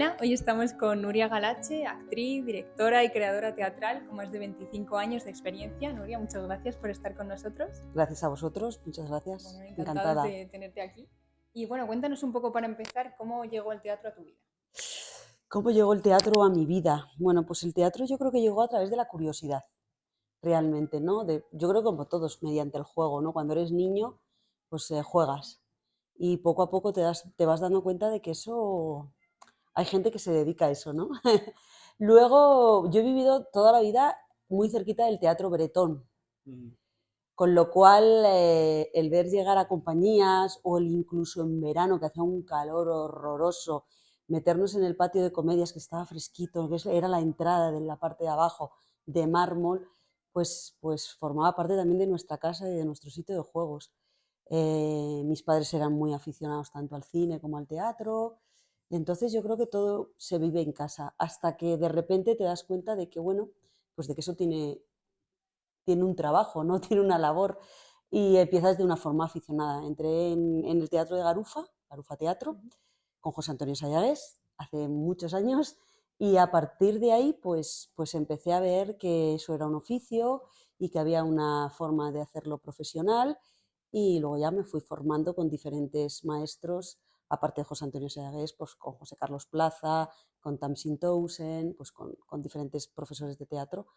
Hola, hoy estamos con Nuria Galache, actriz, directora y creadora teatral con más de 25 años de experiencia. Nuria, muchas gracias por estar con nosotros. Gracias a vosotros, muchas gracias. Bueno, encantados Encantada. de tenerte aquí. Y bueno, cuéntanos un poco para empezar cómo llegó el teatro a tu vida. ¿Cómo llegó el teatro a mi vida? Bueno, pues el teatro yo creo que llegó a través de la curiosidad, realmente, ¿no? Yo creo que como todos, mediante el juego, ¿no? Cuando eres niño, pues juegas y poco a poco te vas dando cuenta de que eso, hay gente que se dedica a eso, ¿no? Luego, yo he vivido toda la vida muy cerquita del Teatro Bretón, con lo cual el ver llegar a compañías o incluso en verano que hacía un calor horroroso, meternos en el patio de comedias que estaba fresquito, que era la entrada de la parte de abajo de mármol, pues formaba parte también de nuestra casa y de nuestro sitio de juegos. Mis padres eran muy aficionados tanto al cine como al teatro, entonces yo creo que todo se vive en casa, hasta que de repente te das cuenta de que, bueno, pues de que eso tiene un trabajo, ¿no? Tiene una labor y empiezas de una forma aficionada. Entré en el teatro de Garufa, Garufa Teatro, con José Antonio Sayagués, hace muchos años, y a partir de ahí pues empecé a ver que eso era un oficio y que había una forma de hacerlo profesional, y luego ya me fui formando con diferentes maestros, aparte de José Antonio Sayagués, pues con José Carlos Plaza, con Tamsin Townsend, pues con diferentes profesores de teatro,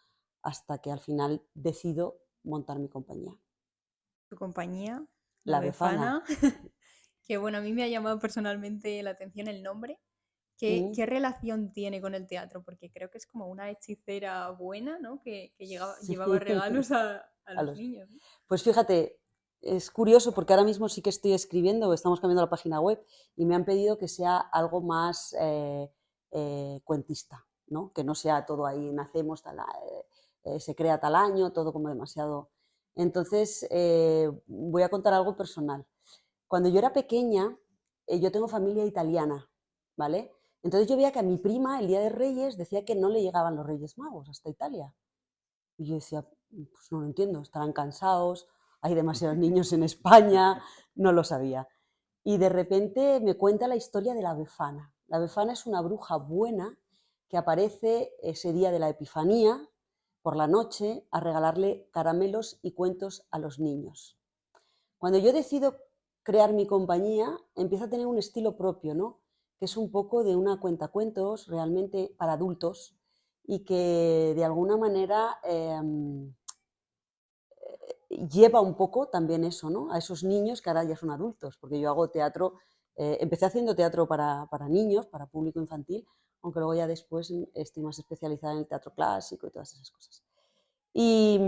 hasta que al final decido montar mi compañía. Tu compañía, La La Befana. Befana, que bueno, a mí me ha llamado personalmente la atención el nombre. Mm. ¿Qué relación tiene con el teatro? Porque creo que es como una hechicera buena, ¿no? Que Sí. llevaba regalos a A los los... niños, ¿no? Pues fíjate, es curioso porque ahora mismo sí que estoy escribiendo, estamos cambiando la página web y me han pedido que sea algo más cuentista, ¿no? Que no sea todo ahí, nacemos, se crea tal año, todo como demasiado. Entonces, voy a contar algo personal. Cuando yo era pequeña, yo tengo familia italiana, ¿vale? Entonces yo veía que a mi prima el Día de Reyes decía que no le llegaban los Reyes Magos hasta Italia. Y yo decía, pues no lo entiendo, estarán cansados, hay demasiados niños en España, no lo sabía. Y de repente me cuenta la historia de la Befana. La Befana es una bruja buena que aparece ese día de la Epifanía por la noche a regalarle caramelos y cuentos a los niños. Cuando yo decido crear mi compañía, empieza a tener un estilo propio, ¿no? Que es un poco de una cuentacuentos realmente para adultos y que de alguna manera lleva un poco también eso, ¿no? A esos niños que ahora ya son adultos, porque yo hago teatro, empecé haciendo teatro para niños, para público infantil, aunque luego ya después estoy más especializada en el teatro clásico y todas esas cosas. Y,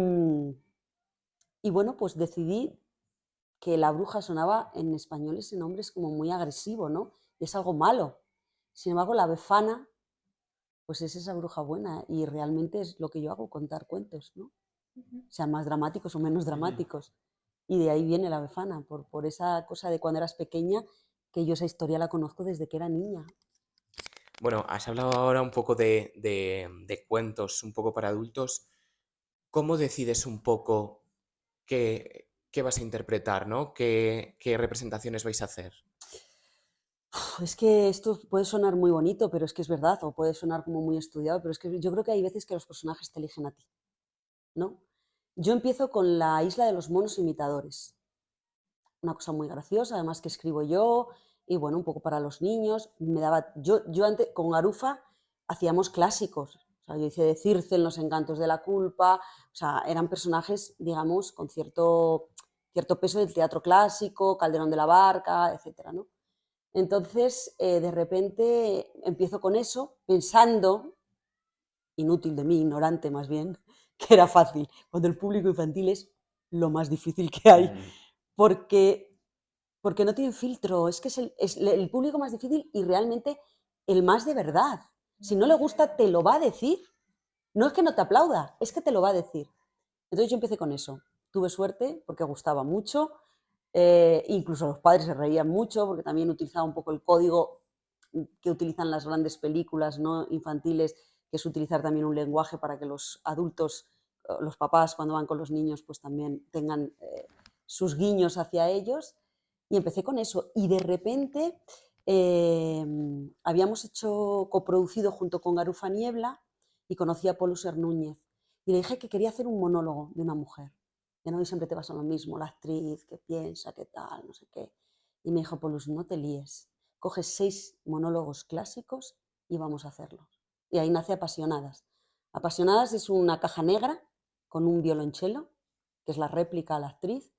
y bueno, pues decidí que la bruja sonaba en español, ese nombre es como muy agresivo, ¿no? Y es algo malo. Sin embargo, la Befana, pues es esa bruja buena y realmente es lo que yo hago, contar cuentos, ¿no? Ujú. Sean más dramáticos o menos dramáticos. Y de ahí viene la Befana, por esa cosa de cuando eras pequeña, que yo esa historia la conozco desde que era niña. Bueno, has hablado ahora un poco de cuentos, un poco para adultos. ¿Cómo decides un poco qué vas a interpretar, ¿no? ¿Qué representaciones vais a hacer? Es que esto puede sonar muy bonito, pero es que es verdad, o puede sonar como muy estudiado, pero es que yo creo que hay veces que los personajes te eligen a ti, ¿no? Yo empiezo con la isla de los monos imitadores, una cosa muy graciosa, además que escribo yo, y bueno, un poco para los niños. Yo antes, con Garufa, hacíamos clásicos. O sea, yo hice de Circe en Los encantos de la culpa, o sea, eran personajes, digamos, con cierto peso del teatro clásico, Calderón de la Barca, etcétera, ¿no? Entonces, de repente empiezo con eso, pensando, inútil de mí, ignorante más bien, que era fácil, cuando el público infantil es lo más difícil que hay, porque, porque no tienen filtro, es que es el público más difícil y realmente el más de verdad. Si no le gusta, te lo va a decir. No es que no te aplauda, es que te lo va a decir. Entonces yo empecé con eso. Tuve suerte porque gustaba mucho, incluso los padres se reían mucho porque también utilizaba un poco el código que utilizan las grandes películas, ¿no?, infantiles, que es utilizar también un lenguaje para que los adultos, los papás cuando van con los niños, pues también tengan sus guiños hacia ellos. Y empecé con eso y de repente habíamos coproducido junto con Garufa Niebla y conocí a Polo Ser Núñez. Y le dije que quería hacer un monólogo de una mujer. Ya no, y siempre te pasa lo mismo, la actriz, qué piensa, qué tal, no sé qué. Y me dijo, Polus, no te líes, coges 6 monólogos clásicos y vamos a hacerlos. Y ahí nace Apasionadas. Apasionadas es una caja negra con un violonchelo, que es la réplica a la actriz,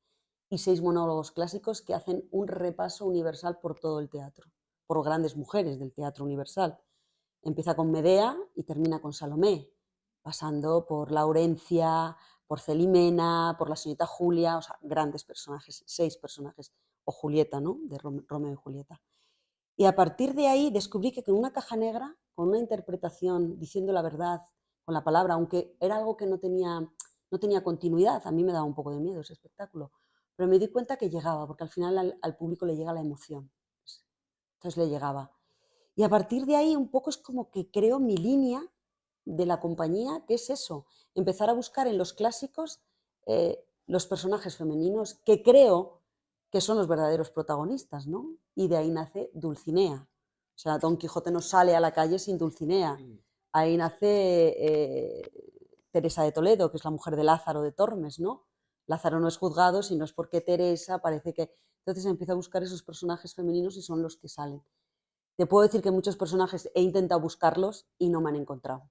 y 6 monólogos clásicos que hacen un repaso universal por todo el teatro, por grandes mujeres del teatro universal. Empieza con Medea y termina con Salomé, pasando por Laurencia, por Celimena, por la señorita Julia, o sea, grandes personajes, 6 personajes, o Julieta, ¿no? De Romeo y Julieta. Y a partir de ahí descubrí que con una caja negra, con una interpretación, diciendo la verdad, con la palabra, aunque era algo que no tenía continuidad, a mí me daba un poco de miedo ese espectáculo, pero me di cuenta que llegaba, porque al final al público le llega la emoción. Entonces le llegaba. Y a partir de ahí un poco es como que creo mi línea de la compañía, que es eso, empezar a buscar en los clásicos los personajes femeninos que creo que son los verdaderos protagonistas, ¿no? Y de ahí nace Dulcinea. O sea, Don Quijote no sale a la calle sin Dulcinea. Ahí nace Teresa de Toledo, que es la mujer de Lázaro de Tormes, ¿no? Lázaro no es juzgado, sino es porque Teresa parece que... Entonces empiezo a buscar esos personajes femeninos y son los que salen. Te puedo decir que muchos personajes he intentado buscarlos y no me han encontrado.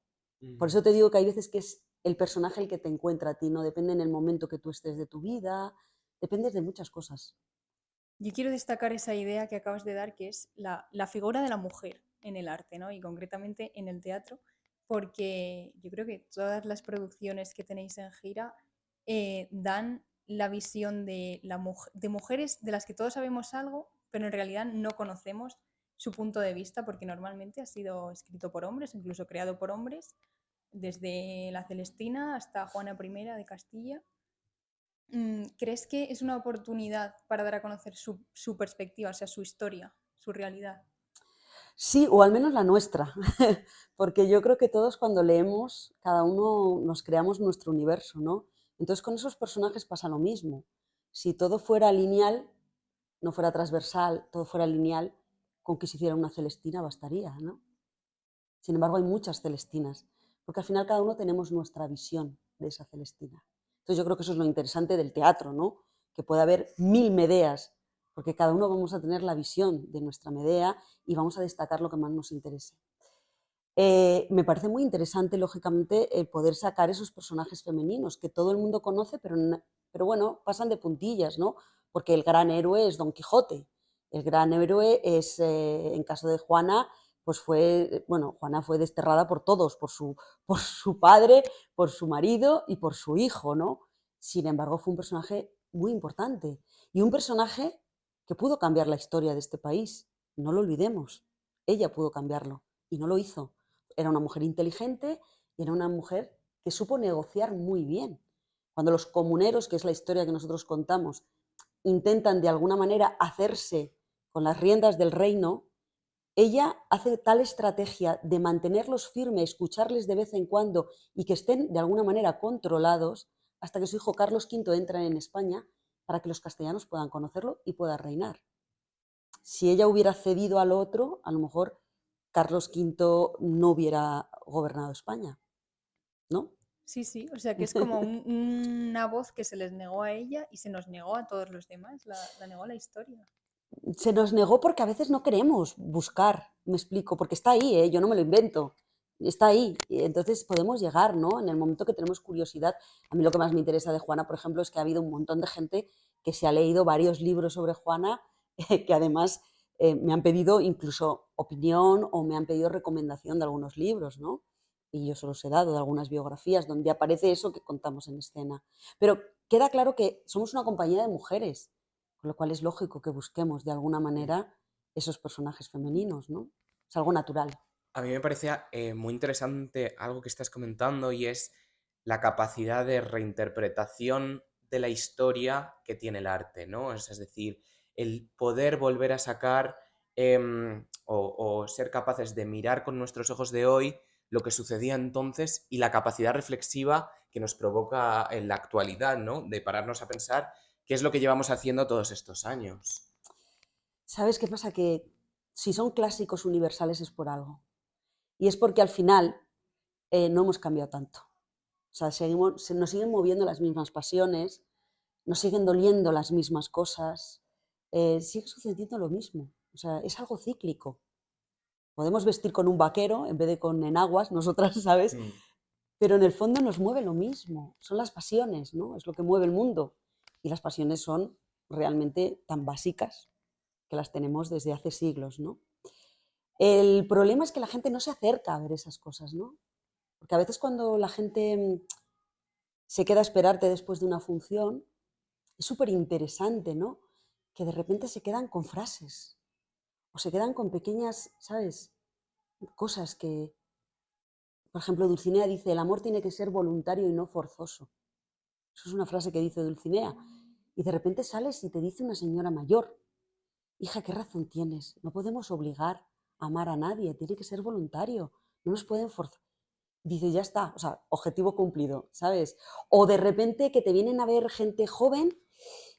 Por eso te digo que hay veces que es el personaje el que te encuentra a ti, no depende en el momento que tú estés de tu vida, depende de muchas cosas. Yo quiero destacar esa idea que acabas de dar, que es la figura de la mujer en el arte, ¿no? Y concretamente en el teatro, porque yo creo que todas las producciones que tenéis en gira dan la visión de mujeres de las que todos sabemos algo, pero en realidad no conocemos su punto de vista, porque normalmente ha sido escrito por hombres, incluso creado por hombres, desde la Celestina hasta Juana I de Castilla. ¿Crees que es una oportunidad para dar a conocer su perspectiva, o sea, su historia, su realidad? Sí, o al menos la nuestra, porque yo creo que todos cuando leemos, cada uno nos creamos nuestro universo, ¿no? Entonces con esos personajes pasa lo mismo. Si todo fuera lineal, no fuera transversal, todo fuera lineal, con que se hiciera una Celestina bastaría, ¿no? Sin embargo, hay muchas Celestinas, porque al final cada uno tenemos nuestra visión de esa Celestina. Entonces yo creo que eso es lo interesante del teatro, ¿no? Que puede haber 1000 Medeas, porque cada uno vamos a tener la visión de nuestra Medea y vamos a destacar lo que más nos interese. Me parece muy interesante, lógicamente, el poder sacar esos personajes femeninos que todo el mundo conoce, pero bueno, pasan de puntillas, ¿no? Porque el gran héroe es Don Quijote, el gran héroe es, en caso de Juana, pues Juana fue desterrada por todos, por su padre, por su marido y por su hijo, ¿no? Sin embargo, fue un personaje muy importante y un personaje que pudo cambiar la historia de este país, no lo olvidemos, ella pudo cambiarlo y no lo hizo. Era una mujer inteligente y era una mujer que supo negociar muy bien. Cuando los comuneros, que es la historia que nosotros contamos, intentan de alguna manera hacerse con las riendas del reino, ella hace tal estrategia de mantenerlos firmes, escucharles de vez en cuando y que estén de alguna manera controlados hasta que su hijo Carlos V entra en España para que los castellanos puedan conocerlo y pueda reinar. Si ella hubiera cedido al otro, a lo mejor Carlos V no hubiera gobernado España, ¿no? Sí, sí, o sea que es como una voz que se les negó a ella y se nos negó a todos los demás, la negó a la historia. Se nos negó porque a veces no queremos buscar, me explico, porque está ahí, ¿eh? Yo no me lo invento, está ahí. Y entonces podemos llegar, ¿no? En el momento que tenemos curiosidad. A mí lo que más me interesa de Juana, por ejemplo, es que ha habido un montón de gente que se ha leído varios libros sobre Juana, que además me han pedido incluso opinión o me han pedido recomendación de algunos libros, ¿no? Y yo se los he dado de algunas biografías donde aparece eso que contamos en escena. Pero queda claro que somos una compañía de mujeres, con lo cual es lógico que busquemos de alguna manera esos personajes femeninos, ¿no? Es algo natural. A mí me parece muy interesante algo que estás comentando y es la capacidad de reinterpretación de la historia que tiene el arte, ¿no? Es decir, el poder volver a sacar o ser capaces de mirar con nuestros ojos de hoy lo que sucedía entonces y la capacidad reflexiva que nos provoca en la actualidad, ¿no? De pararnos a pensar qué es lo que llevamos haciendo todos estos años. ¿Sabes qué pasa? Que si son clásicos universales es por algo. Y es porque al final no hemos cambiado tanto. O sea, nos siguen moviendo las mismas pasiones, nos siguen doliendo las mismas cosas, sigue sucediendo lo mismo. O sea, es algo cíclico. Podemos vestir con un vaquero en vez de con enaguas, nosotras, ¿sabes? Mm. Pero en el fondo nos mueve lo mismo. Son las pasiones, ¿no? Es lo que mueve el mundo. Y las pasiones son realmente tan básicas que las tenemos desde hace siglos, ¿no? El problema es que la gente no se acerca a ver esas cosas, ¿no? Porque a veces cuando la gente se queda a esperarte después de una función, es súper interesante, ¿no? Que de repente se quedan con frases o se quedan con pequeñas, ¿sabes? Cosas que, por ejemplo, Dulcinea dice, el amor tiene que ser voluntario y no forzoso. Eso es una frase que dice Dulcinea. Y de repente sales y te dice una señora mayor, hija, ¿qué razón tienes? No podemos obligar a amar a nadie, tiene que ser voluntario, no nos pueden forzar. Dice, ya está, o sea, objetivo cumplido, ¿sabes? O de repente que te vienen a ver gente joven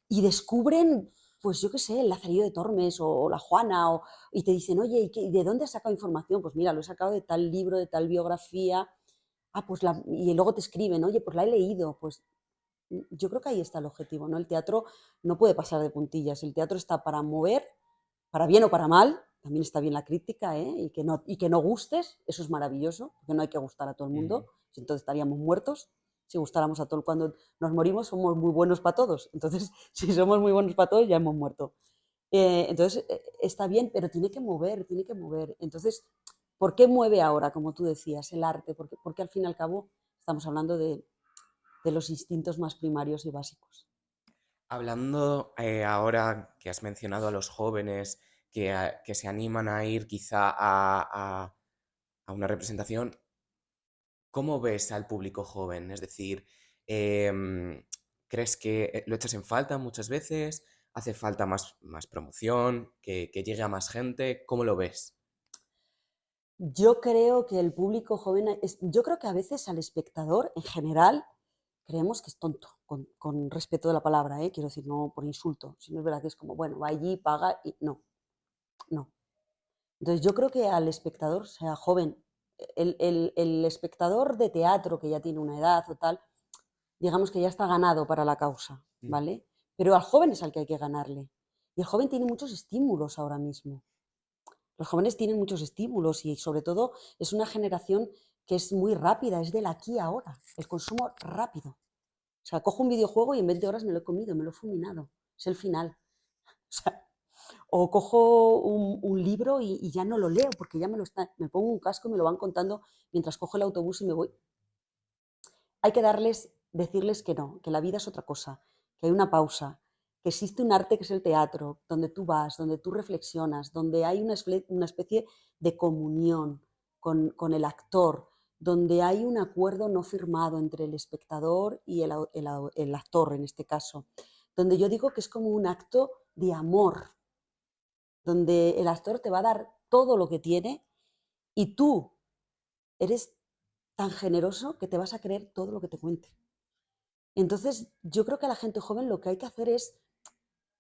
y descubren, pues yo qué sé, el Lazarillo de Tormes o la Juana, y te dicen, oye, ¿y de dónde has sacado información? Pues mira, lo he sacado de tal libro, de tal biografía. Pues y luego te escriben, oye, pues la he leído. Pues yo creo que ahí está el objetivo, ¿no? El teatro no puede pasar de puntillas, el teatro está para mover, para bien o para mal, también está bien la crítica, ¿eh? Y que no gustes, eso es maravilloso, porque no hay que gustar a todo el mundo, entonces estaríamos muertos. Si gustáramos a todo, cuando nos morimos somos muy buenos para todos, entonces si somos muy buenos para todos ya hemos muerto. Entonces está bien, pero tiene que mover, tiene que mover. Entonces, ¿por qué mueve ahora, como tú decías, el arte? Porque al fin y al cabo estamos hablando de los instintos más primarios y básicos. Hablando ahora que has mencionado a los jóvenes que se animan a ir quizá a una representación, ¿cómo ves al público joven? Es decir, ¿crees que lo echas en falta muchas veces? ¿Hace falta más promoción? ¿Que llegue a más gente? ¿Cómo lo ves? Yo creo que el público joven, yo creo que a veces al espectador en general creemos que es tonto, con respeto de la palabra, quiero decir, no por insulto, sino es verdad que es como, bueno, va allí, paga y no, no. Entonces yo creo que al espectador, sea joven, el espectador de teatro que ya tiene una edad o tal, digamos que ya está ganado para la causa, Mm. ¿vale? Pero al joven es al que hay que ganarle. Y el joven tiene muchos estímulos ahora mismo. Los jóvenes tienen muchos estímulos y sobre todo es una generación que es muy rápida, es del aquí y ahora, el consumo rápido. O sea, cojo un videojuego y en 20 horas me lo he comido, me lo he fulminado, es el final. O sea, o cojo un libro y ya no lo leo porque ya me pongo un casco y me lo van contando mientras cojo el autobús y me voy. Hay que decirles que no, que la vida es otra cosa, que hay una pausa, que existe un arte que es el teatro, donde tú vas, donde tú reflexionas, donde hay una especie de comunión con el actor, donde hay un acuerdo no firmado entre el espectador y el actor en este caso, donde yo digo que es como un acto de amor, donde el actor te va a dar todo lo que tiene y tú eres tan generoso que te vas a creer todo lo que te cuente. Entonces, yo creo que a la gente joven lo que hay que hacer es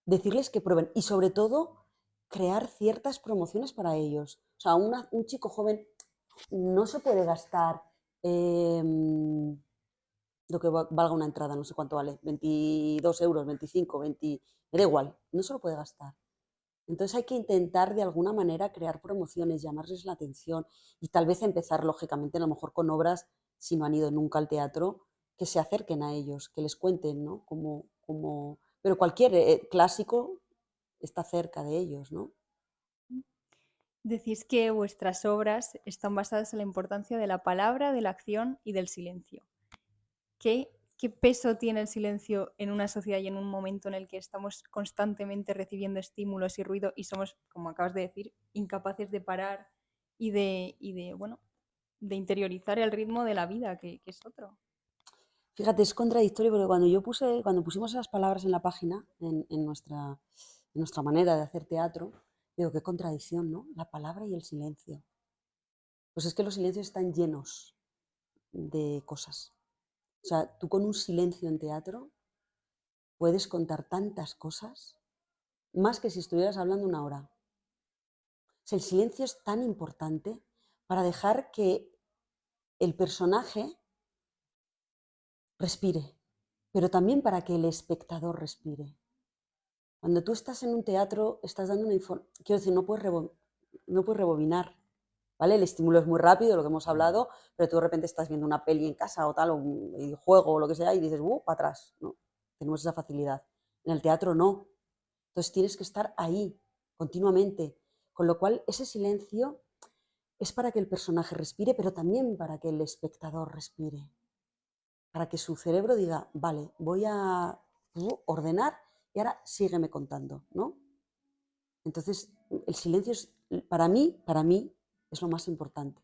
decirles que prueben y sobre todo crear ciertas promociones para ellos. O sea, un chico joven no se puede gastar eh, lo que valga una entrada, no sé cuánto vale, 22 euros, 25, 20, me da igual, no se lo puede gastar. Entonces hay que intentar de alguna manera crear promociones, llamarles la atención y tal vez empezar, lógicamente, a lo mejor con obras, si no han ido nunca al teatro, que se acerquen a ellos, que les cuenten, ¿no? Pero cualquier clásico está cerca de ellos, ¿no? Decís que vuestras obras están basadas en la importancia de la palabra, de la acción y del silencio. ¿Qué peso tiene el silencio en una sociedad y en un momento en el que estamos constantemente recibiendo estímulos y ruido y somos, como acabas de decir, incapaces de parar de interiorizar el ritmo de la vida, que es otro? Fíjate, es contradictorio porque cuando pusimos esas palabras en la página, en nuestra manera de hacer teatro, digo, qué contradicción, ¿no? La palabra y el silencio. Pues es que los silencios están llenos de cosas. O sea, tú con un silencio en teatro puedes contar tantas cosas, más que si estuvieras hablando una hora. sea, el silencio es tan importante para dejar que el personaje respire, pero también para que el espectador respire. Cuando tú estás en un teatro, estás dando una información, quiero decir, no puedes rebobinar, ¿vale? El estímulo es muy rápido, lo que hemos hablado, pero tú de repente estás viendo una peli en casa o tal, o un videojuego o lo que sea, y dices, para atrás, ¿no? Tenemos esa facilidad. En el teatro no. Entonces tienes que estar ahí, continuamente. Con lo cual, ese silencio es para que el personaje respire, pero también para que el espectador respire. Para que su cerebro diga, vale, voy a ordenar y ahora sígueme contando, ¿no? Entonces, el silencio es, para mí, es lo más importante.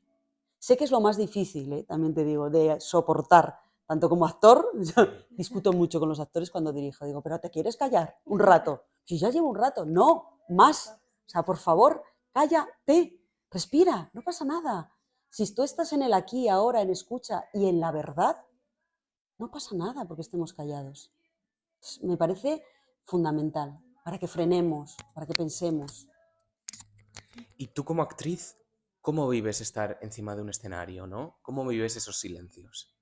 Sé que es lo más difícil, también te digo, de soportar, tanto como actor. Yo discuto mucho con los actores cuando dirijo, digo, pero ¿te quieres callar un rato? Si ya llevo un rato, no, más. O sea, por favor, cállate, respira, no pasa nada. Si tú estás en el aquí, ahora, en escucha y en la verdad, no pasa nada porque estemos callados. Entonces, me parece fundamental para que frenemos, para que pensemos. Y tú como actriz, ¿cómo vives estar encima de un escenario, ¿no? ¿Cómo vives esos silencios?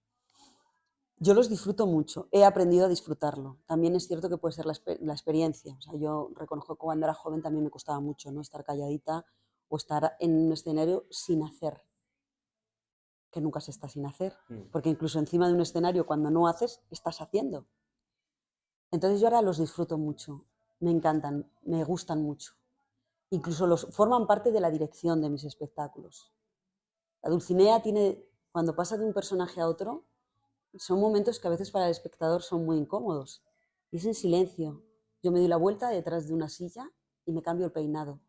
Yo los disfruto mucho, he aprendido a disfrutarlo. También es cierto que puede ser la experiencia. O sea, yo reconozco que cuando era joven también me costaba mucho, ¿no? Estar calladita o estar en un escenario sin hacer, que nunca se está sin hacer, porque incluso encima de un escenario cuando no haces, estás haciendo. Entonces yo ahora los disfruto mucho, me encantan, me gustan mucho. Incluso forman parte de la dirección de mis espectáculos. La Dulcinea tiene, cuando pasa de un personaje a otro, son momentos que a veces para el espectador son muy incómodos. Y es en silencio. Yo me doy la vuelta detrás de una silla y me cambio el peinado.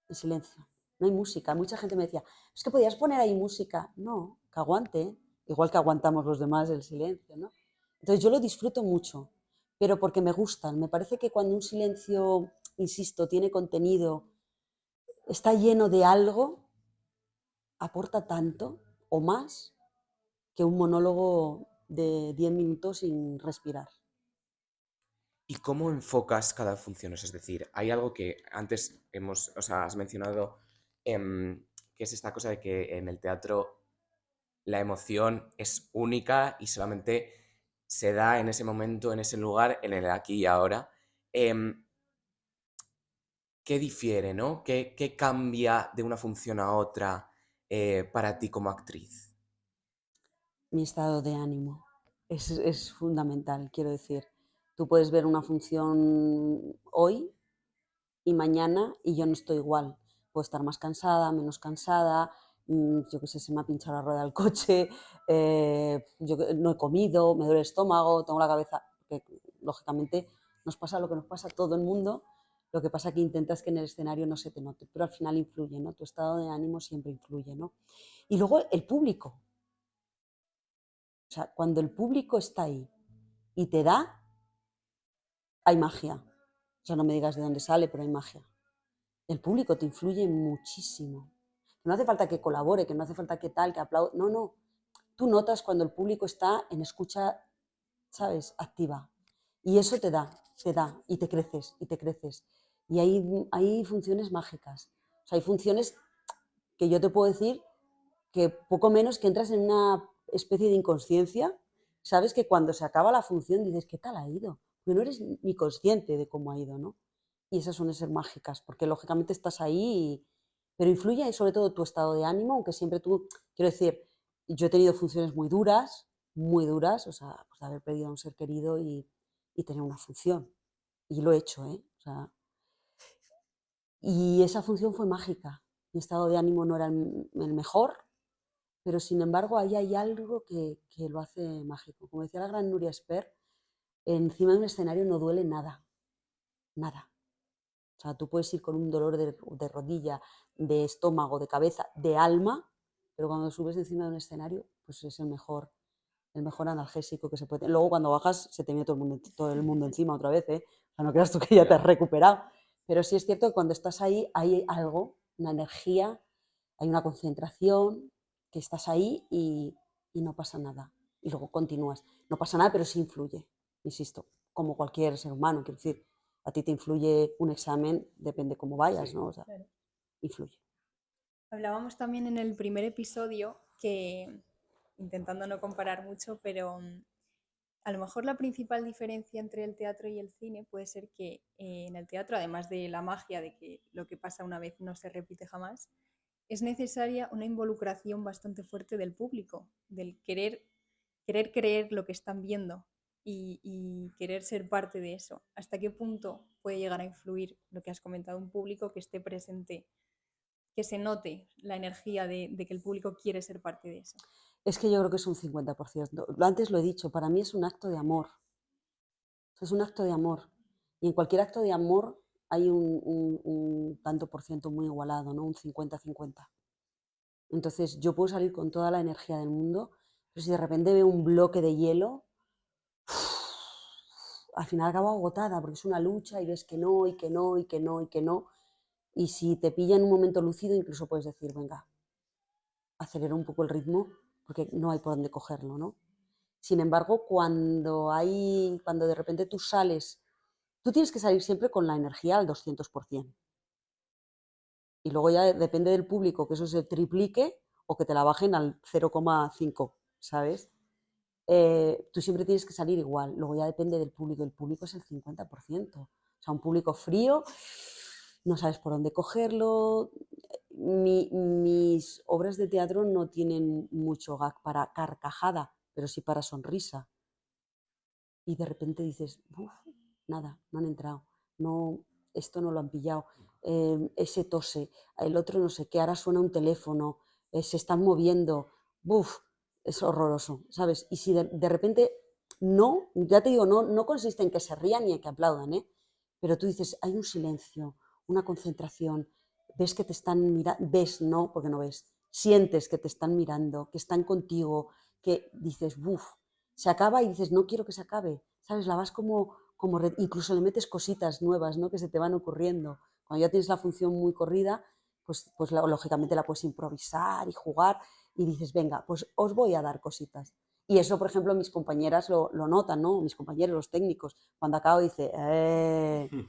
En silencio. No hay música. Mucha gente me decía, es que podías poner ahí música. No, que aguante. Igual que aguantamos los demás el silencio, ¿no? Entonces yo lo disfruto mucho, pero porque me gustan. Me parece que cuando un silencio, insisto, tiene contenido, está lleno de algo, aporta tanto o más que un monólogo de 10 minutos sin respirar. ¿Y cómo enfocas cada función? Es decir, hay algo que antes has mencionado, que es esta cosa de que en el teatro la emoción es única y solamente se da en ese momento, en ese lugar, en el aquí y ahora. ¿Qué difiere, ¿no? ¿Qué cambia de una función a otra para ti como actriz? Mi estado de ánimo es fundamental, quiero decir. Tú puedes ver una función hoy y mañana y yo no estoy igual. Puedo estar más cansada, menos cansada, yo qué sé, se me ha pinchado la rueda del coche, yo no he comido, me duele el estómago, tengo la cabeza, que lógicamente nos pasa lo que nos pasa a todo el mundo. Lo que pasa es que intentas que en el escenario no se te note, pero al final influye, ¿no? Tu estado de ánimo siempre influye, ¿no? Y luego el público. O sea, cuando el público está ahí y te da, hay magia. O sea, no me digas de dónde sale, pero hay magia. El público te influye muchísimo. No hace falta que colabore, que no hace falta que tal, que aplaude. No, no. Tú notas cuando el público está en escucha, ¿sabes? Activa. Y eso te da, y te creces, y te creces. Y hay funciones mágicas. O sea, hay funciones que yo te puedo decir que poco menos que entras en una especie de inconsciencia, sabes que cuando se acaba la función dices, ¿qué tal ha ido? Porque no eres ni consciente de cómo ha ido, ¿no? Y esas suelen ser mágicas, porque lógicamente estás ahí, pero influye sobre todo tu estado de ánimo, aunque siempre tú, quiero decir, yo he tenido funciones muy duras, o sea, pues de haber perdido a un ser querido y tener una función. Y lo he hecho, ¿eh? O sea, y esa función fue mágica. Mi estado de ánimo no era el mejor, pero sin embargo ahí hay algo que lo hace mágico. Como decía la gran Nuria Esper, encima de un escenario no duele nada, nada. O sea, tú puedes ir con un dolor de rodilla, de estómago, de cabeza, de alma, pero cuando subes encima de un escenario, pues es el mejor analgésico que se puede tener. Luego cuando bajas se te viene todo el mundo encima otra vez, ¿eh? O sea, no creas tú que ya te has recuperado. Pero sí es cierto que cuando estás ahí hay algo, una energía, hay una concentración, que estás ahí y no pasa nada. Y luego continúas. No pasa nada, pero sí influye, insisto, como cualquier ser humano. Quiero decir, a ti te influye un examen, depende cómo vayas, Sí. ¿no? O sea, Claro. influye. Hablábamos también en el primer episodio que, intentando no comparar mucho, pero a lo mejor la principal diferencia entre el teatro y el cine puede ser que en el teatro, además de la magia de que lo que pasa una vez no se repite jamás, es necesaria una involucración bastante fuerte del público, del querer creer lo que están viendo y querer ser parte de eso. ¿Hasta qué punto puede llegar a influir lo que has comentado, un público que esté presente, que se note la energía de que el público quiere ser parte de eso? Es que yo creo que es un 50%. Antes lo he dicho, para mí es un acto de amor. Es un acto de amor. Y en cualquier acto de amor hay un tanto por ciento muy igualado, ¿no? Un 50-50. Entonces yo puedo salir con toda la energía del mundo, pero si de repente veo un bloque de hielo, al final acabo agotada porque es una lucha y ves que no, y que no, y que no, y que no. Y si te pilla en un momento lúcido, incluso puedes decir, venga, acelera un poco el ritmo porque no hay por dónde cogerlo, ¿no? Sin embargo, cuando de repente tú sales, tú tienes que salir siempre con la energía al 200%. Y luego ya depende del público que eso se triplique o que te la bajen al 0,5, ¿sabes? Tú siempre tienes que salir igual. Luego ya depende del público. El público es el 50%. O sea, un público frío, no sabes por dónde cogerlo. Mis obras de teatro no tienen mucho gag para carcajada, pero sí para sonrisa. Y de repente dices, uff, nada, no han entrado, no, esto no lo han pillado, ese tose, el otro no sé qué, ahora suena un teléfono, se están moviendo, uff, es horroroso, ¿sabes? Y si de repente no, ya te digo, no consiste en que se rían ni en que aplaudan, ¿eh? Pero tú dices, hay un silencio, una concentración, ves que te están mirando, ves, no, porque no ves, sientes que te están mirando, que están contigo, que dices, uff, se acaba y dices, no quiero que se acabe, ¿sabes? La vas incluso le metes cositas nuevas, ¿no? Que se te van ocurriendo. Cuando ya tienes la función muy corrida, pues lógicamente la puedes improvisar y jugar y dices, venga, pues os voy a dar cositas. Y eso, por ejemplo, mis compañeras lo notan, ¿no? Mis compañeros, los técnicos, cuando acabo dice,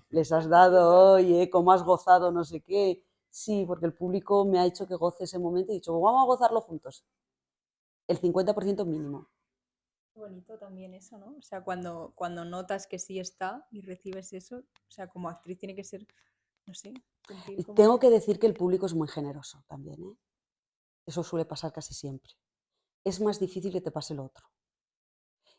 les has dado hoy, cómo has gozado, no sé qué. Sí, porque el público me ha hecho que goce ese momento y he dicho, vamos a gozarlo juntos. El 50% mínimo. Bonito también eso, ¿no? O sea, cuando notas que sí está y recibes eso, o sea, como actriz tiene que ser, no sé, sentir Tengo como... que decir que el público es muy generoso también, ¿eh? Eso suele pasar casi siempre. Es más difícil que te pase lo otro.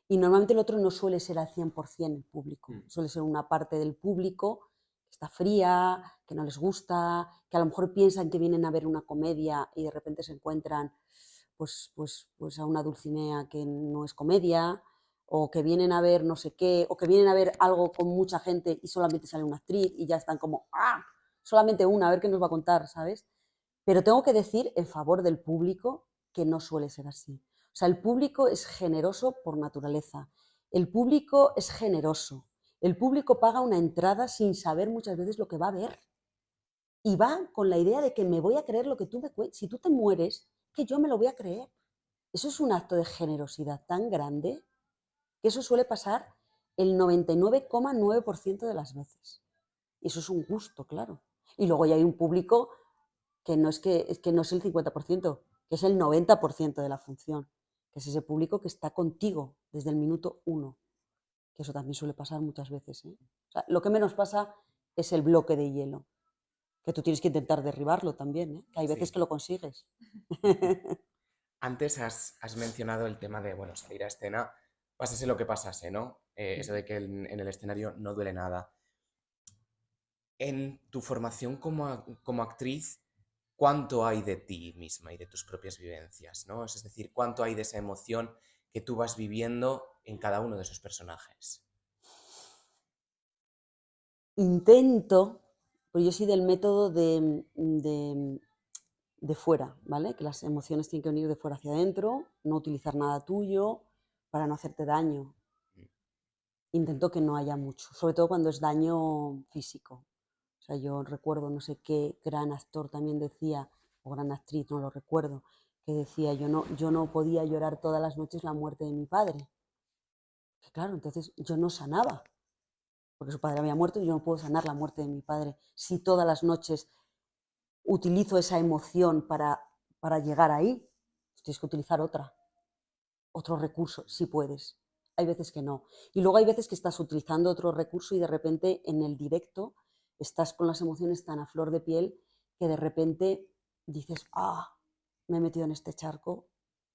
Y normalmente el otro no suele ser al 100% el público. Suele ser una parte del público que está fría, que no les gusta, que a lo mejor piensan que vienen a ver una comedia y de repente se encuentran pues a una Dulcinea que no es comedia, o que vienen a ver no sé qué, o que vienen a ver algo con mucha gente y solamente sale una actriz y ya están como, solamente una, a ver qué nos va a contar, ¿sabes? Pero tengo que decir en favor del público que no suele ser así. O sea, el público es generoso por naturaleza. El público es generoso. El público paga una entrada sin saber muchas veces lo que va a ver. Y va con la idea de que me voy a creer lo que tú me cuentas. Si tú te mueres, que yo me lo voy a creer. Eso es un acto de generosidad tan grande que eso suele pasar el 99,9% de las veces. Y eso es un gusto, claro. Y luego ya hay un público que no es el 50%, que es el 90% de la función, que es ese público que está contigo desde el minuto uno, que eso también suele pasar muchas veces, ¿eh? O sea, lo que menos pasa es el bloque de hielo, que tú tienes que intentar derribarlo también, ¿eh? Que hay veces Sí. que lo consigues. Antes has mencionado el tema de, bueno, salir a escena, pasase lo que pasase, ¿no? Eso de que en el escenario no duele nada. En tu formación como actriz, ¿cuánto hay de ti misma y de tus propias vivencias, ¿no? Es decir, ¿cuánto hay de esa emoción que tú vas viviendo en cada uno de esos personajes? Intento, pues yo soy del método de fuera, ¿vale? Que las emociones tienen que venir de fuera hacia adentro, no utilizar nada tuyo para no hacerte daño. Intento que no haya mucho, sobre todo cuando es daño físico. O sea, yo recuerdo, no sé qué gran actor también decía, o gran actriz, no lo recuerdo, que decía, yo no podía llorar todas las noches la muerte de mi padre. Que claro, entonces yo no sanaba, porque su padre había muerto y yo no puedo sanar la muerte de mi padre si todas las noches utilizo esa emoción para llegar ahí, tienes que utilizar otro recurso, si puedes. Hay veces que no. Y luego hay veces que estás utilizando otro recurso y de repente en el directo estás con las emociones tan a flor de piel que de repente dices, me he metido en este charco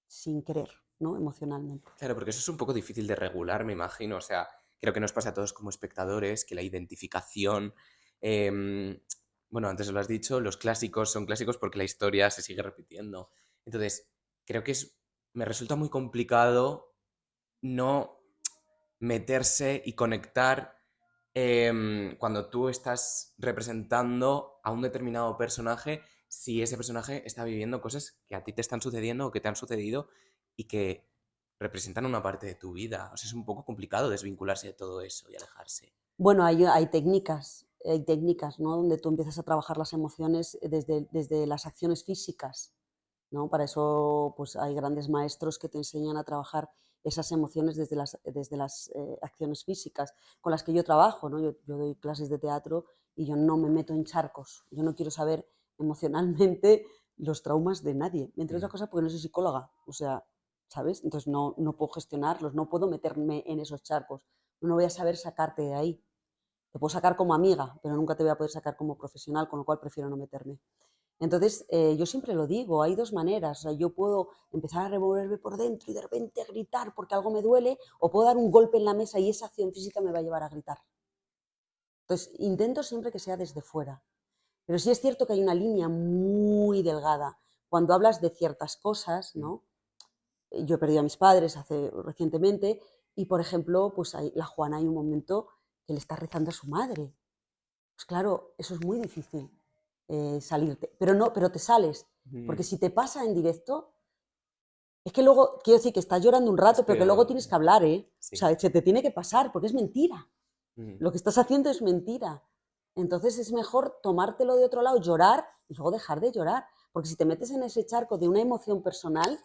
sin querer, ¿no? Emocionalmente. Claro, porque eso es un poco difícil de regular, me imagino. O sea, creo que nos pasa a todos como espectadores que la identificación. Bueno, antes lo has dicho, los clásicos son clásicos porque la historia se sigue repitiendo. Entonces, creo que me resulta muy complicado no meterse y conectar cuando tú estás representando a un determinado personaje, si ese personaje está viviendo cosas que a ti te están sucediendo o que te han sucedido y que representan una parte de tu vida. O sea, es un poco complicado desvincularse de todo eso y alejarse. Bueno, hay técnicas, ¿no? Donde tú empiezas a trabajar las emociones desde las acciones físicas, ¿no? Para eso pues, hay grandes maestros que te enseñan a trabajar esas emociones desde las acciones físicas con las que yo trabajo, ¿no? Yo doy clases de teatro y yo no me meto en charcos, yo no quiero saber emocionalmente los traumas de nadie, entre otras cosas porque no soy psicóloga, o sea, ¿sabes? Entonces no puedo gestionarlos, no puedo meterme en esos charcos, no voy a saber sacarte de ahí. Te puedo sacar como amiga, pero nunca te voy a poder sacar como profesional, con lo cual prefiero no meterme. Entonces, yo siempre lo digo, hay dos maneras. O sea, yo puedo empezar a revolverme por dentro y de repente gritar porque algo me duele, o puedo dar un golpe en la mesa y esa acción física me va a llevar a gritar. Entonces, intento siempre que sea desde fuera. Pero sí es cierto que hay una línea muy delgada. Cuando hablas de ciertas cosas, ¿no? Yo he perdido a mis padres recientemente y, por ejemplo, pues la Juana hay un momento que le está rezando a su madre. Pues claro, eso es muy difícil salirte, pero te sales, porque si te pasa en directo, es que luego, quiero decir que estás llorando un rato, pero que luego tienes que hablar, Sí. O sea, se te tiene que pasar, porque es mentira. Lo que estás haciendo es mentira. Entonces es mejor tomártelo de otro lado, llorar y luego dejar de llorar, porque si te metes en ese charco de una emoción personal,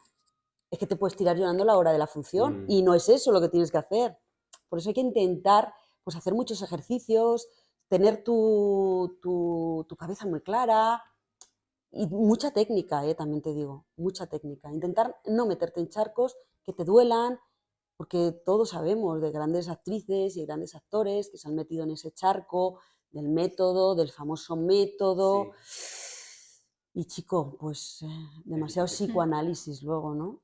es que te puedes tirar llorando a la hora de la función y no es eso lo que tienes que hacer. Por eso hay que intentar pues, hacer muchos ejercicios, tener tu cabeza muy clara y mucha técnica, también te digo, mucha técnica. Intentar no meterte en charcos que te duelan, porque todos sabemos de grandes actrices y grandes actores que se han metido en ese charco del método, del famoso método. Sí. Y chico, pues demasiado psicoanálisis luego, ¿no?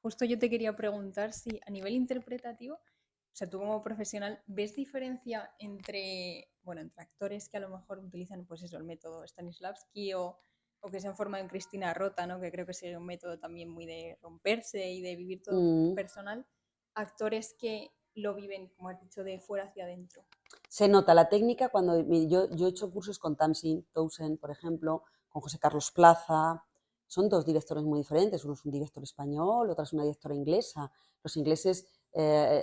Justo yo te quería preguntar si a nivel interpretativo, o sea, tú como profesional, ¿ves diferencia entre actores que a lo mejor utilizan, pues eso, el método Stanislavski o que se han formado en Cristina Rota, ¿no? Que creo que es un método también muy de romperse y de vivir todo personal, actores que lo viven, como has dicho, de fuera hacia adentro? Se nota la técnica cuando yo he hecho cursos con Tamsin Townsend, por ejemplo, con José Carlos Plaza. Son dos directores muy diferentes. Uno es un director español, otra es una directora inglesa. Los ingleses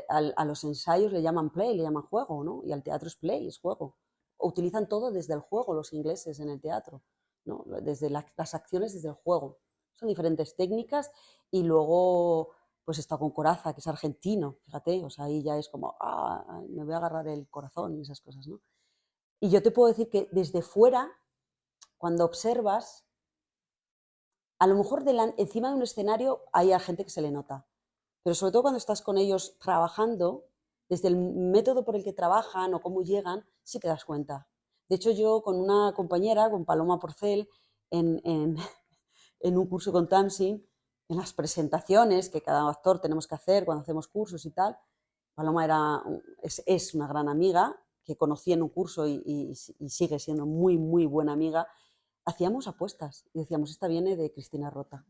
a los ensayos le llaman play, le llaman juego, ¿no? Y al teatro es play, es juego. Utilizan todo desde el juego los ingleses en el teatro, ¿no? Desde las acciones desde el juego. Son diferentes técnicas y luego pues he estado con Coraza, que es argentino, fíjate, o sea, ahí ya es como, me voy a agarrar el corazón y esas cosas, ¿no? Y yo te puedo decir que desde fuera, cuando observas, a lo mejor encima de un escenario hay a gente que se le nota, pero sobre todo cuando estás con ellos trabajando, desde el método por el que trabajan o cómo llegan, sí te das cuenta. De hecho, yo con una compañera, con Paloma Porcel, en en un curso con Tamsin, en las presentaciones que cada actor tenemos que hacer cuando hacemos cursos y tal. Paloma es una gran amiga que conocí en un curso y sigue siendo muy, muy buena amiga. Hacíamos apuestas y decíamos, esta viene de Cristina Rota,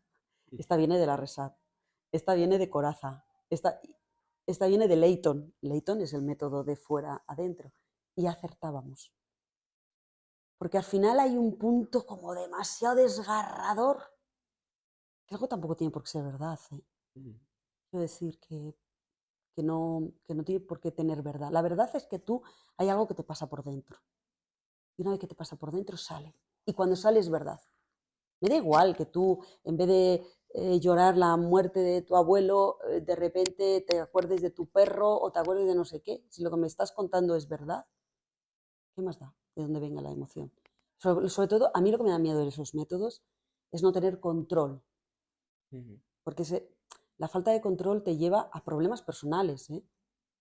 esta viene de La Resat, esta viene de Coraza, esta viene de Leighton. Leighton es el método de fuera adentro. Y acertábamos. Porque al final hay un punto como demasiado desgarrador que algo tampoco tiene por qué ser verdad. Quiero decir que no tiene por qué tener verdad. La verdad es que tú hay algo que te pasa por dentro. Y una vez que te pasa por dentro, sale. Y cuando sale es verdad. Me da igual que tú, en vez de llorar la muerte de tu abuelo, de repente te acuerdes de tu perro o te acuerdes de no sé qué. Si lo que me estás contando es verdad, ¿qué más da de dónde venga la emoción? Sobre todo, a mí lo que me da miedo de esos métodos es no tener control, Ujú. porque la falta de control te lleva a problemas personales, ¿eh?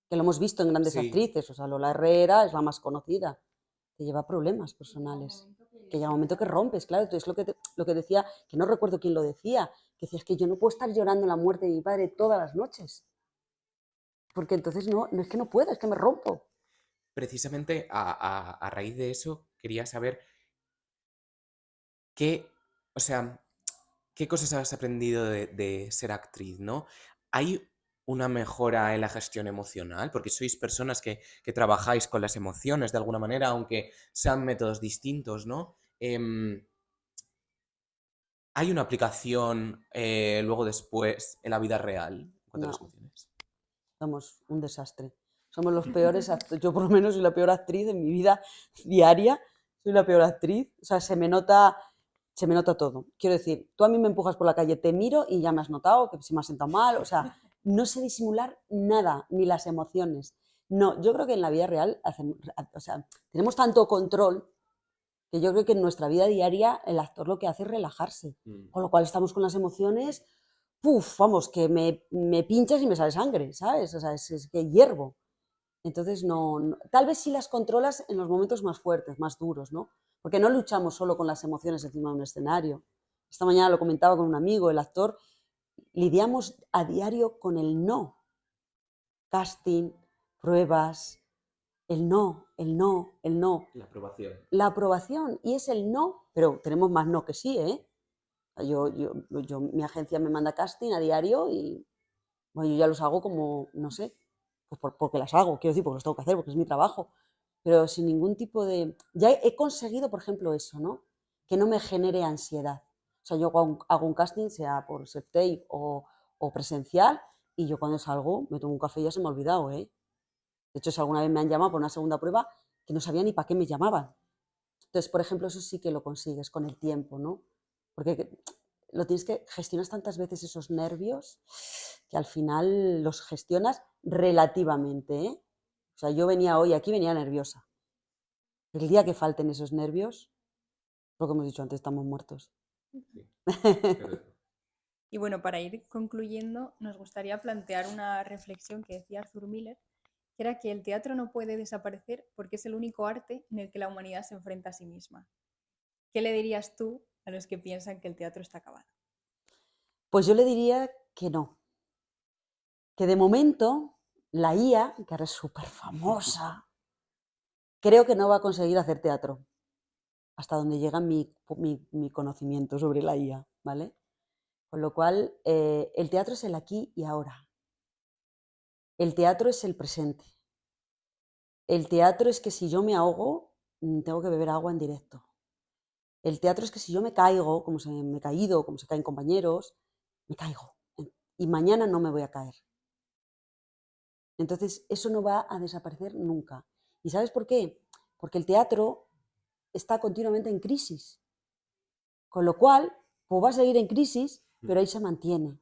Que lo hemos visto en grandes Sí, actrices, o sea, Lola Herrera es la más conocida, te lleva a problemas personales, que llega un momento que rompes, claro, entonces lo que decía, que no recuerdo quién lo decía, que decía, es que yo no puedo estar llorando la muerte de mi padre todas las noches, porque entonces no es que no puedo, es que me rompo. precisamente a raíz de eso quería saber qué, o sea, qué cosas has aprendido de ser actriz, ¿no? ¿Hay una mejora en la gestión emocional? Porque sois personas que trabajáis con las emociones de alguna manera, aunque sean métodos distintos, ¿no? ¿Hay una aplicación luego después en la vida real en cuanto a las No, emociones? somos un desastre. Somos los peores actores. Yo por lo menos soy la peor actriz en mi vida diaria. Soy la peor actriz. O sea, se me nota todo. Quiero decir, tú a mí me empujas por la calle, te miro y ya me has notado que se me ha sentado mal. O sea, no sé disimular nada, ni las emociones. No, yo creo que en la vida real o sea, tenemos tanto control que yo creo que en nuestra vida diaria el actor lo que hace es relajarse. Mm. Con lo cual estamos con las emociones, puf, vamos, que me pinchas y me sale sangre, ¿sabes? O sea, es que hiervo. Entonces, tal vez sí las controlas en los momentos más fuertes, más duros, ¿no? Porque no luchamos solo con las emociones encima de un escenario. Esta mañana lo comentaba con un amigo, el actor, lidiamos a diario con el no. Casting, pruebas, el no, el no, el no. La aprobación. La aprobación, y es el no, pero tenemos más no que sí, ¿eh? Mi agencia me manda casting a diario y bueno, yo ya los hago como, no sé, pues porque las hago, quiero decir, porque los tengo que hacer, porque es mi trabajo, pero sin ningún tipo de... Ya he conseguido, por ejemplo, eso, ¿no? Que no me genere ansiedad. O sea, yo hago un casting, sea por self-tape o presencial, y yo cuando salgo me tomo un café y ya se me ha olvidado, ¿eh? De hecho, si alguna vez me han llamado por una segunda prueba, que no sabía ni para qué me llamaban. Entonces, por ejemplo, eso sí que lo consigues con el tiempo, ¿no? Porque lo tienes que gestionas tantas veces esos nervios que al final los gestionas relativamente, ¿eh? O sea, yo venía hoy aquí, venía nerviosa. El día que falten esos nervios, lo que hemos dicho antes, estamos muertos. Sí, correcto. Y bueno, para ir concluyendo, nos gustaría plantear una reflexión que decía Arthur Miller, que era que el teatro no puede desaparecer porque es el único arte en el que la humanidad se enfrenta a sí misma. ¿Qué le dirías tú a los que piensan que el teatro está acabado? Pues yo le diría que no, que de momento la IA, que ahora es súper famosa, creo que no va a conseguir hacer teatro, hasta donde llega mi conocimiento sobre la IA, ¿vale? Con lo cual, el teatro es el aquí y ahora. El teatro es el presente. El teatro es que si yo me ahogo, tengo que beber agua en directo. El teatro es que si yo me caigo, como me he caído, como se caen compañeros, me caigo. Y mañana no me voy a caer. Entonces, eso no va a desaparecer nunca. ¿Y sabes por qué? Porque el teatro está continuamente en crisis. Con lo cual, pues va a seguir en crisis, pero ahí se mantiene.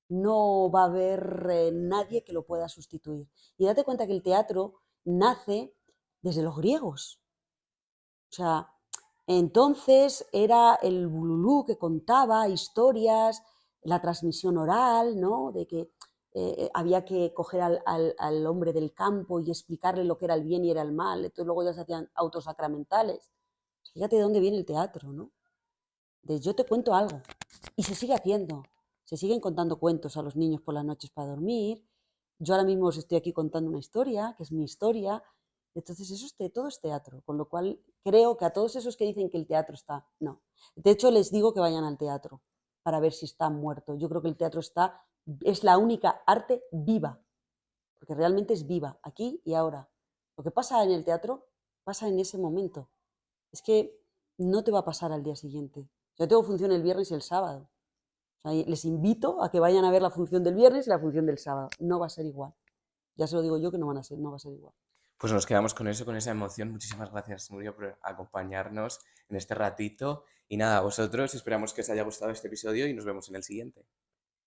No va a haber nadie que lo pueda sustituir. Y date cuenta que el teatro nace desde los griegos. O sea, entonces era el bululú que contaba historias, la transmisión oral, ¿no? De que había que coger al hombre del campo y explicarle lo que era el bien y era el mal. Entonces luego ya se hacían autos sacramentales. Fíjate de dónde viene el teatro, ¿no? De yo te cuento algo. Y se sigue haciendo. Se siguen contando cuentos a los niños por las noches para dormir. Yo ahora mismo os estoy aquí contando una historia, que es mi historia. Entonces, todo es teatro. Con lo cual, creo que a todos esos que dicen que el teatro está, no. De hecho, les digo que vayan al teatro para ver si está muerto. Yo creo que el teatro es la única arte viva, porque realmente es viva, aquí y ahora. Lo que pasa en el teatro pasa en ese momento. Es que no te va a pasar al día siguiente. Yo tengo función el viernes y el sábado. O sea, les invito a que vayan a ver la función del viernes y la función del sábado. No va a ser igual. Ya se lo digo yo que no va a ser igual. Pues nos quedamos con eso, con esa emoción. Muchísimas gracias, Nuria, por acompañarnos en este ratito. Y nada, a vosotros esperamos que os haya gustado este episodio y nos vemos en el siguiente.